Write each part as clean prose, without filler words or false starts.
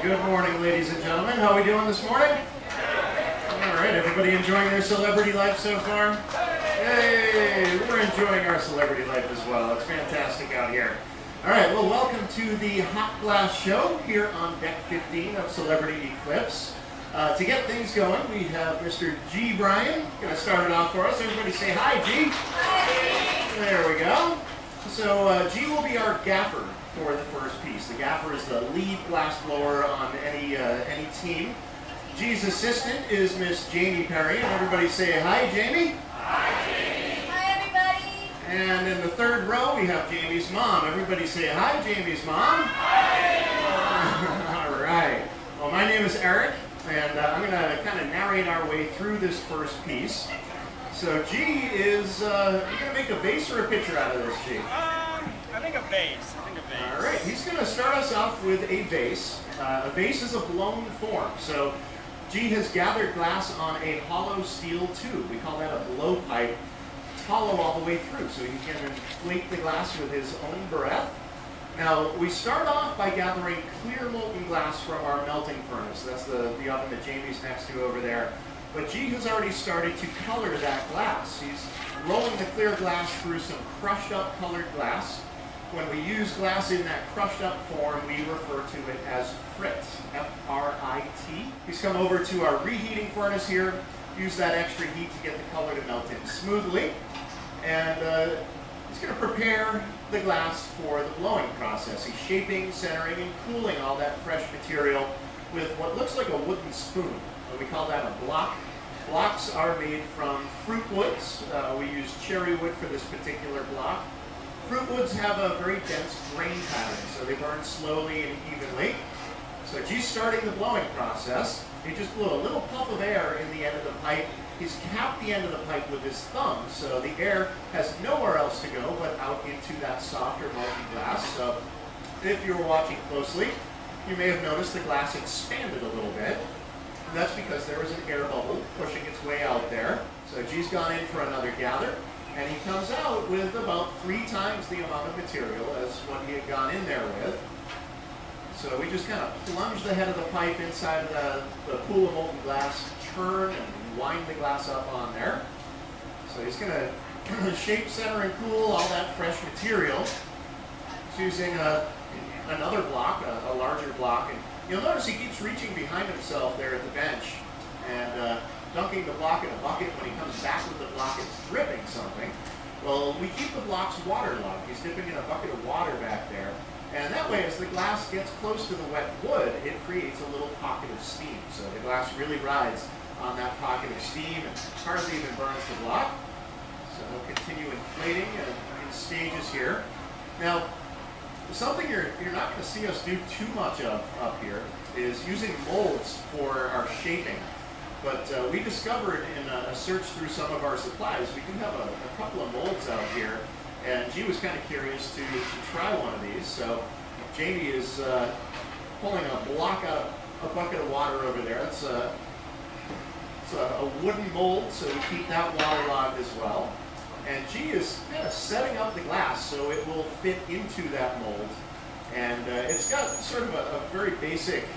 Good morning, ladies and gentlemen. How are we doing this morning? All right, everybody enjoying their celebrity life so far? Hey, we're enjoying our celebrity life as well. It's fantastic out here. All right, well, welcome to the Hot Glass Show here on Deck 15 of Celebrity Eclipse. To get things going, we have Mr. G. Bryan. Going to start it off for us. Everybody say hi, G. Hi. There we go. So G will be our gaffer for the first piece. The gaffer is the lead glass blower on any team. G's assistant is Miss Jamie Perry, and everybody say hi, Jamie. Hi, Jamie. Hi, everybody. And in the third row, we have Jamie's mom. Everybody say hi, Jamie's mom. Hi. All right. Well, my name is Eric, and I'm going to kind of narrate our way through this first piece. So G is, you're going to make a vase or a pitcher out of this, G? I think a vase. All right, he's going to start us off with a vase. A vase is a blown form. So G has gathered glass on a hollow steel tube. We call that a blowpipe. It's hollow all the way through, so he can inflate the glass with his own breath. Now, we start off by gathering clear molten glass from our melting furnace. That's the oven that Jamie's next to over there. But G has already started to color that glass. He's rolling the clear glass through some crushed up colored glass. When we use glass in that crushed up form, we refer to it as frit, F-R-I-T. He's come over to our reheating furnace here, use that extra heat to get the color to melt in smoothly. And he's going to prepare the glass for the blowing process. He's shaping, centering, and cooling all that fresh material with what looks like a wooden spoon. We call that a block. Blocks are made from fruit woods. We use cherry wood for this particular block. Fruit woods have a very dense grain pattern, so they burn slowly and evenly. So G's starting the blowing process. He just blew a little puff of air in the end of the pipe. He's capped the end of the pipe with his thumb, so the air has nowhere else to go but out into that softer molten glass. So if you were watching closely, you may have noticed the glass expanded a little bit. And that's because there was an air bubble pushing its way out there. So G's gone in for another gather. And he comes out with about 3 times the amount of material as what he had gone in there with. So we just kind of plunge the head of the pipe inside of the pool of molten glass, turn and wind the glass up on there. So he's going to shape, center, and cool all that fresh material. He's using another block, a larger block. And you'll notice he keeps reaching behind himself there at the bench and dunking the block in a bucket. When he comes back with the block, it's dripping something. Well, we keep the blocks waterlogged. He's dipping in a bucket of water back there. And that way, as the glass gets close to the wet wood, it creates a little pocket of steam. So the glass really rides on that pocket of steam and hardly even burns the block. So he'll continue inflating in stages here. Now, something you're not going to see us do too much of up here is using molds for our shaping. But we discovered in a search through some of our supplies, we do have a couple of molds out here, and G was kind of curious to try one of these. So Jamie is pulling a block out of a bucket of water over there. It's a wooden mold, so we keep that waterlogged as well. And G is kind of setting up the glass so it will fit into that mold. And it's got sort of a very basic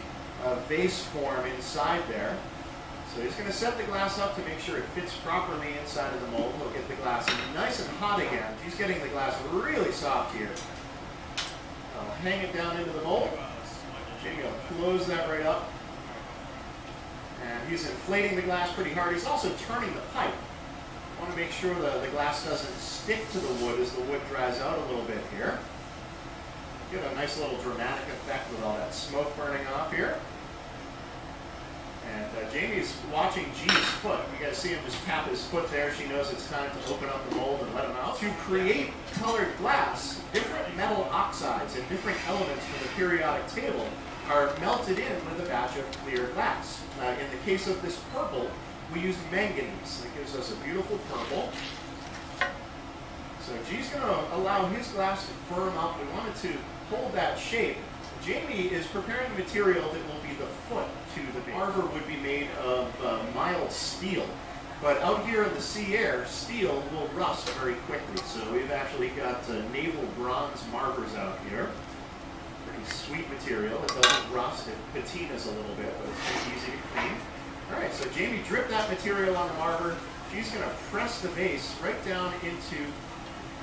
vase form inside there. So he's going to set the glass up to make sure it fits properly inside of the mold. He'll get the glass nice and hot again. He's getting the glass really soft here. I'll hang it down into the mold. Jamie will close that right up. And he's inflating the glass pretty hard. He's also turning the pipe. I want to make sure that the glass doesn't stick to the wood as the wood dries out a little bit here. Get a nice little dramatic effect with all that smoke burning off here. And Jamie's watching G's foot. You guys see him just tap his foot there. She knows it's time to open up the mold and let him out. To create colored glass, different metal oxides and different elements from the periodic table are melted in with a batch of clear glass. In the case of this purple, we use manganese. It gives us a beautiful purple. So G's going to allow his glass to firm up. We wanted to hold that shape. Jamie is preparing material that will be the foot to the base. Marver would be made of mild steel, but out here in the sea air, steel will rust very quickly. So we've actually got naval bronze marvers out here. We're Nice sweet material. It doesn't rust. It patinas a little bit, but it's pretty easy to clean. All right, so Jamie dripped that material on the marber. She's going to press the base right down into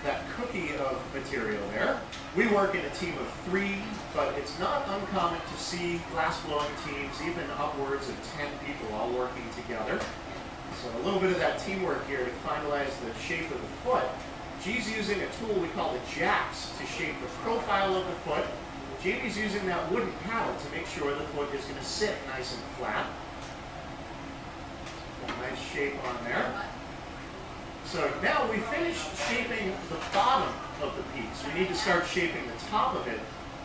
that cookie of material there. We work in a team of 3, but it's not uncommon to see glass blowing teams, even upwards of 10 people all working together. So a little bit of that teamwork here to finalize the shape of the foot. G's using a tool we call the jacks to shape the profile of the foot. Jamie's using that wooden paddle to make sure the foot is going to sit nice and flat. A nice shape on there. So now we finished shaping the bottom of the piece. We need to start shaping the top of it.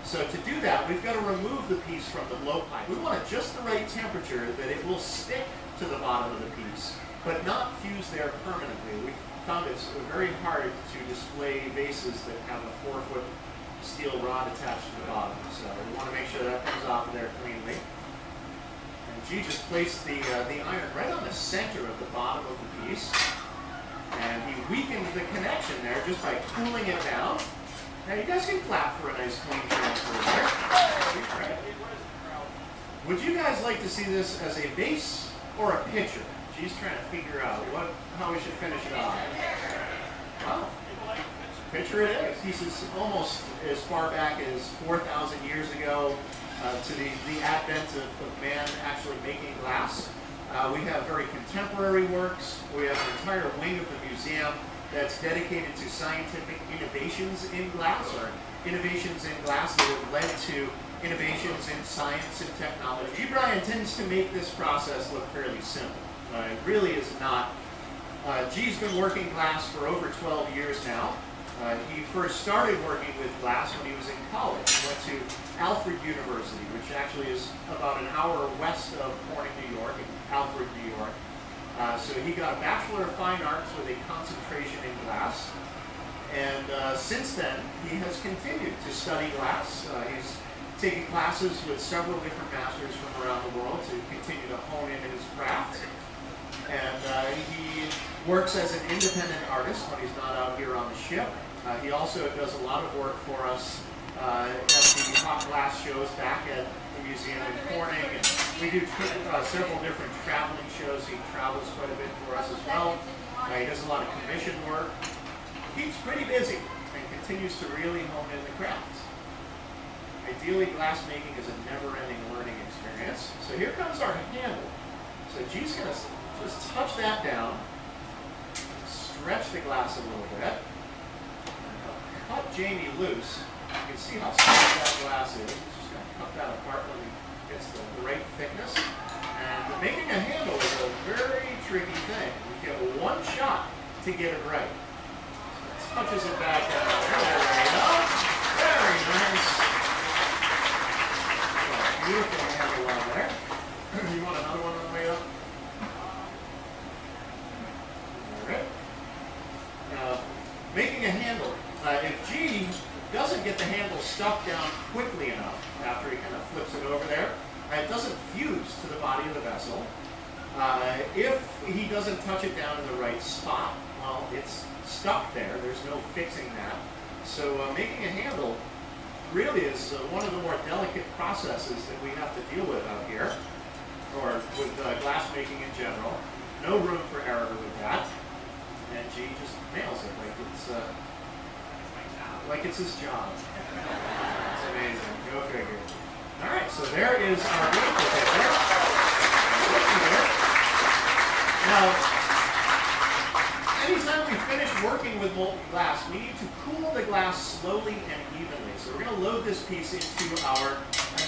So to do that, we've got to remove the piece from the blowpipe. We want it just the right temperature that it will stick to the bottom of the piece, but not fuse there permanently. We found it's very hard to display vases that have a 4-foot steel rod attached to the bottom. So we want to make sure that comes off of there cleanly. And G just placed the iron right on the center of the bottom of the piece. And he weakened the connection there just by cooling it down. Now you guys can clap for a nice clean transfer there. Would you guys like to see this as a vase or a pitcher? She's trying to figure out how we should finish it off. Wow. Pitcher it is. He says almost as far back as 4,000 years ago to the advent of man actually making glass. We have very contemporary works. We have an entire wing of the museum that's dedicated to scientific innovations in glass, or innovations in glass that have led to innovations in science and technology. G. Bryan tends to make this process look fairly simple. It really is not. G's been working glass for over 12 years now. He first started working with glass when he was in college. He went to Alfred University, which actually is about an hour west of Corning, New York, in Alfred, New York. So he got a Bachelor of Fine Arts with a concentration in glass. And since then, he has continued to study glass. He's taken classes with several different masters from around the world to continue to hone in his craft. And he works as an independent artist when he's not out here on the ship. He also does a lot of work for us at the hot glass shows back at the museum in Corning. And we do several different traveling shows. He travels quite a bit for us as well. He does a lot of commission work. Keeps pretty busy and continues to really hone in the craft. Ideally, glass making is a never-ending learning experience. So here comes our handle. So G's going to just touch that down, stretch the glass a little bit, and cut Jamie loose. You can see how soft that glass is. Just going to cut that apart when it gets the right thickness. And making a handle is a very tricky thing. You get one shot to get it right. Touches it back down. There we go. Very nice. Beautiful handle on there. You want another one on the way up? Alright. Now, making a handle. If G doesn't get the handle stuck down quickly enough after he kind of flips it over there, it doesn't fuse to the body of the vessel. If he doesn't touch it down in the right spot, well, it's stuck there. There's no fixing that. So making a handle really is one of the more delicate processes that we have to deal with out here, or with glass making in general. No room for error with that. And G just nails it like it's his job. It's amazing. Go figure. All right, so there is our beautiful picture. Now, anytime we finish working with molten glass, we need to cool the glass slowly and evenly. So we're going to load this piece into our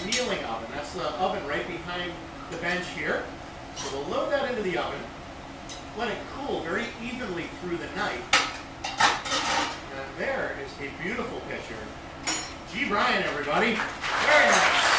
annealing oven. That's the oven right behind the bench here. So we'll load that into the oven, let it cool very evenly through the night. And there is a beautiful picture. G. Bryan, everybody. Very nice.